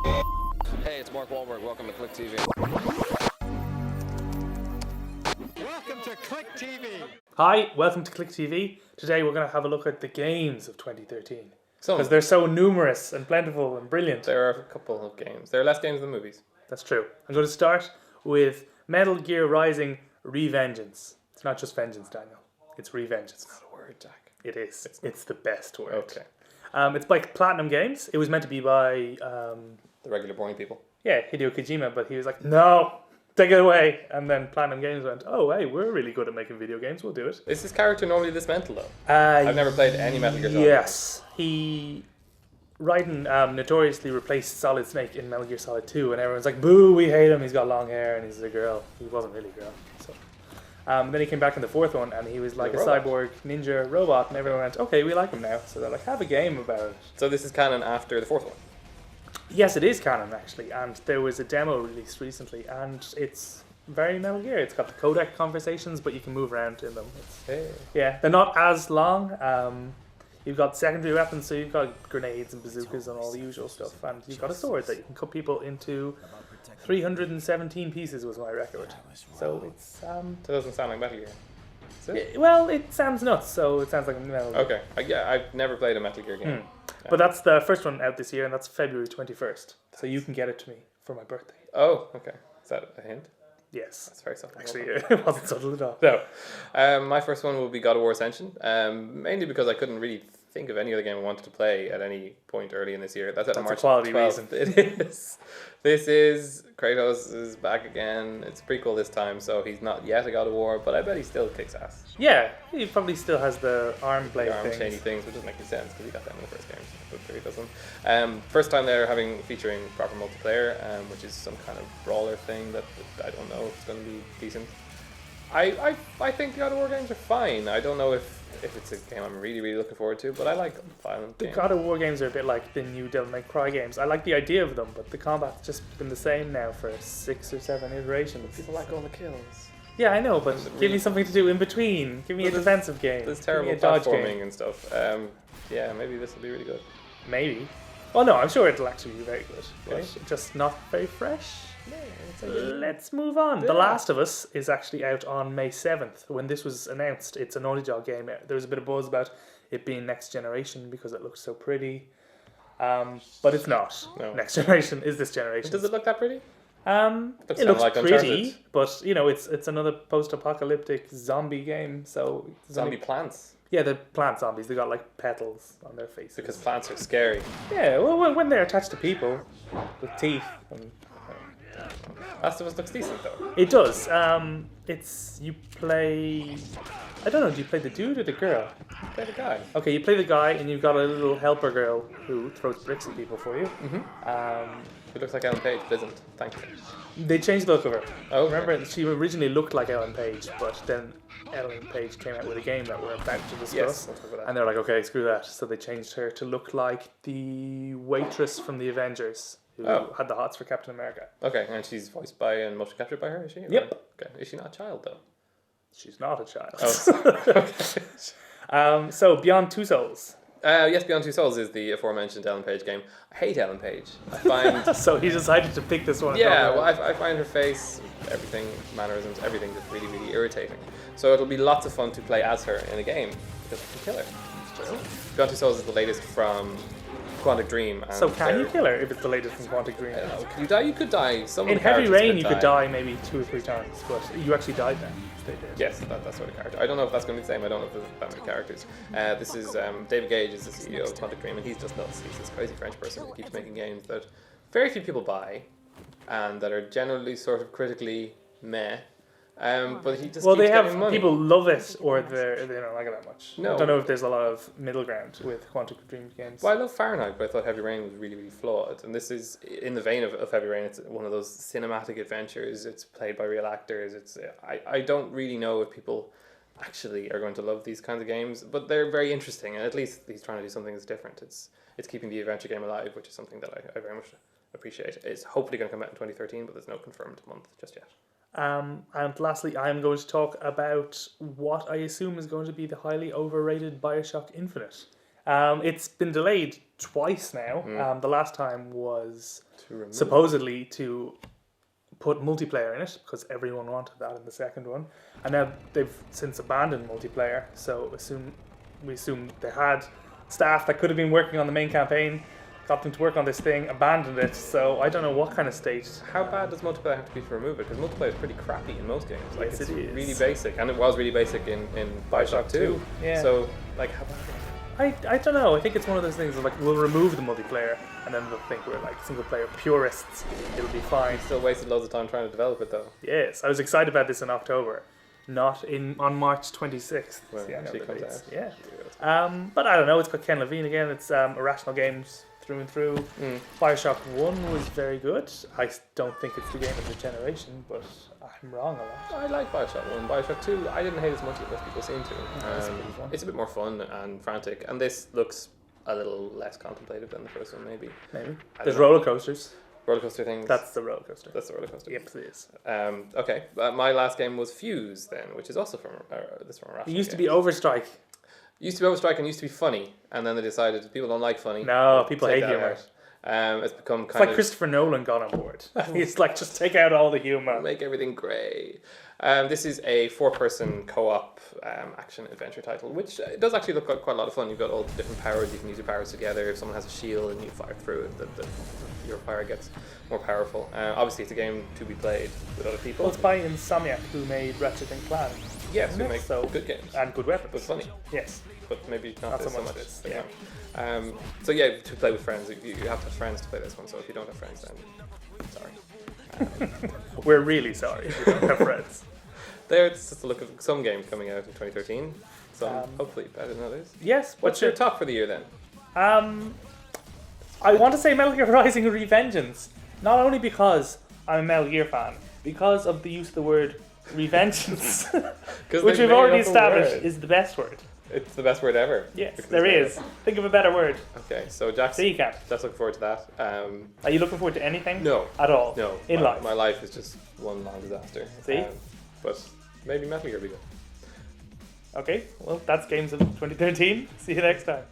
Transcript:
Hey, it's Mark Wahlberg. Welcome to Click TV. Welcome to Click TV. Hi, welcome to Click TV. Today we're going to have a look at the games of 2013. Some. Because they're so numerous and plentiful and brilliant. There are a couple of games. There are less games than movies. That's true. I'm going to start with Metal Gear Rising Revengeance. It's not just vengeance, Daniel. It's Revengeance. It's not a word, Jack. It is. It's the best word. Okay. It's by Platinum Games. It was meant to be by... The regular boring people. Yeah, Hideo Kojima, but he was like, no, take it away. And then Platinum Games went, oh, hey, we're really good at making video games. We'll do it. Is this character normally this mental, though? I've never played any Metal Gear Solid. Yes. Raiden notoriously replaced Solid Snake in Metal Gear Solid 2, and everyone's like, boo, we hate him, he's got long hair, and he's a girl. He wasn't really a girl. So. Then he came back in the fourth one, and he was like a cyborg ninja robot, and everyone went, okay, we like him now. So they're like, have a game about it. So this is canon after the fourth one? Yes, it is canon, actually, and there was a demo released recently, and it's very Metal Gear. It's got the codec conversations, but you can move around in them. Yeah, they're not as long. You've got secondary weapons, so you've got grenades and bazookas and all the usual stuff, and you've got a sword that you can cut people into 317 pieces was my record. So it's... So it doesn't sound like Metal Gear. Well, it sounds nuts, so it sounds like a Metal Gear. Okay, yeah, I've never played a Metal Gear game. But that's the first one out this year, and that's February 21st. So you can get it to me for my birthday. Oh, okay. Is that a hint? Yes. That's very subtle. Actually, it wasn't subtle at all. No. My first one will be God of War Ascension, mainly because I couldn't really think of any other game I wanted to play at any point early in this year. That's a March quality 12th. reason. It is. This is Kratos is back again. It's a prequel this time, so he's not yet a God of War, but I bet he still kicks ass. Yeah, he probably still has the arm blade The arm things. chainy things, which doesn't make any sense because he got them in the first game. But sure he doesn't. First time they're featuring proper multiplayer, which is some kind of brawler thing that I don't know if it's going to be decent. I think God of War games are fine. I don't know if it's a game I'm really, really looking forward to, but I like violent games. The God of War games are a bit like the new Devil May Cry games. I like the idea of them, but the combat's just been the same now for 6 or 7 iterations. People like all the kills. Yeah, I know, but give me something to do in between. Give me a defensive game. There's terrible dodge platforming game. And stuff. Yeah, maybe this will be really good. Maybe. Well, no, I'm sure it'll actually be very good, Really? but just not very fresh. Yeah, Let's move on. The Last of Us is actually out on May 7th. When this was announced, it's a Naughty Dog game. There was a bit of buzz about it being next generation because it looks so pretty. But it's not. No. Next generation is this generation. Does it look that pretty? It looks like pretty, Uncharted. but you know, it's another post-apocalyptic zombie game. So Zombie plants. Yeah, they're plant zombies. They got like petals on their faces. Because plants are scary. Yeah, well, when they're attached to people with teeth. And, Last of Us looks decent though. it does. It's you play. I don't know. Do you play the dude or the girl? Play the guy. Okay, you play the guy, and you've got a little helper girl who throws bricks at people for you. It looks like Ellen Page, but isn't. Thank you. They changed the look of her. Oh, okay. Remember, she originally looked like Ellen Page, but then Ellen Page came out with a game that we're about to discuss. Yes, we'll talk about that. And they're like, okay, screw that. So they changed her to look like the waitress from the Avengers who had the hots for Captain America. Okay, and she's voiced by and motion captured by her, is she? Yep. Okay. Is she not a child though? She's not a child. Oh. So Beyond Two Souls. Yes, Beyond Two Souls is the aforementioned Ellen Page game. I hate Ellen Page. I find So he decided to pick this one. yeah, well, I find her face, everything, mannerisms, everything just really, really irritating. So it'll be lots of fun to play as her in a game because you can kill her. Beyond Two Souls is the latest from Quantic Dream. And So can you kill her if it's the latest from Quantic Dream? I don't know. Can you die? You could die. Some In of the Heavy characters Rain, you could die maybe 2 or 3 times, but you actually died then. They did. Yes, that sort of character. I don't know if that's going to be the same. I don't know if there's that many characters. This is David Gage is the CEO of Quantic Dream, and he's just nuts. He's this crazy French person who keeps making games that very few people buy, and that are generally sort of critically meh. But he just Well, keeps they have getting money. people love it or they don't like it that much. No. I don't know if there's a lot of middle ground with Quantic Dream games. Well, I love Fahrenheit, but I thought Heavy Rain was really, really flawed. And this is in the vein of Heavy Rain. It's one of those cinematic adventures. It's played by real actors. I don't really know if people actually are going to love these kinds of games, but they're very interesting. And at least he's trying to do something that's different. It's keeping the adventure game alive, which is something that I very much appreciate. It's hopefully going to come out in 2013, but there's no confirmed month just yet. And lastly, I'm going to talk about what I assume is going to be the highly overrated Bioshock Infinite. It's been delayed twice now. The last time was To remove. supposedly to put multiplayer in it because everyone wanted that in the second one, and now they've since abandoned multiplayer. So we assume they had staff that could have been working on the main campaign, got them to work on this thing, abandoned it. So I don't know what kind of state. How bad does multiplayer have to be to remove it? Because multiplayer is pretty crappy in most games. Like Yes, it's it is. really basic, and it was really basic in Bioshock 2. Yeah. So like, how bad? I don't know. I think it's one of those things of like we'll remove the multiplayer, and then they'll think we're like single player purists. It'll be fine. Still wasted loads of time trying to develop it though. Yes, I was excited about this in October, not on March 26th. When See, it I know actually the comes dates. out. Yeah. But I don't know. It's got Ken Levine again. It's Irrational Games through and through. Bioshock 1 was very good. I don't think it's the game of the generation, but I'm wrong a lot. I like Bioshock 1. Bioshock 2, I didn't hate as much as most people seem to. That's a pretty fun. It's a bit more fun and frantic, and this looks a little less contemplative than the first one, maybe. Maybe. I There's don't know. roller coasters. Roller coaster things. That's the roller coaster. That's the roller coaster. Yep, it is. Okay, my last game was Fuse then, which is also from Rational It used to be Games. Overstrike. Used to be Overstrike and used to be funny, and then they decided people don't like funny. No, people Take hate that humor. out. It's become It's kind like of Christopher Nolan got on board. He's like, just take out all the humor. make everything grey. This is a 4-person co-op action adventure title, which does actually look like quite a lot of fun. You've got all the different powers. You can use your powers together. If someone has a shield and you fire through it, your fire gets more powerful. Obviously, it's a game to be played with other people. Well, it's by Insomniac, who made Ratchet and Clank. Yes, we isn't it? make So- good games, And good weapons. but funny. Yes. But maybe not Not this so so much much. this, Yeah. yeah. So yeah, to play with friends, you have to have friends to play this one. So if you don't have friends, then sorry. We're really sorry if we don't have friends. There's just a look at some games coming out in 2013. Some Um, hopefully better than others. Yes. What's your top for the year then? I want to say Metal Gear Rising Revengeance. Not only because I'm a Metal Gear fan, because of the use of the word Revengeance, which they we've made already up a established word. is the best word. It's the best word ever. Yes, Because there it's is. Think of a better word. Okay, so Jack's So you can't. looking forward to that. Are you looking forward to anything? No. At all? No. In my, life? My life is just one long disaster. See? But maybe Metal Gear will be good. Okay, well, that's Games of 2013. See you next time.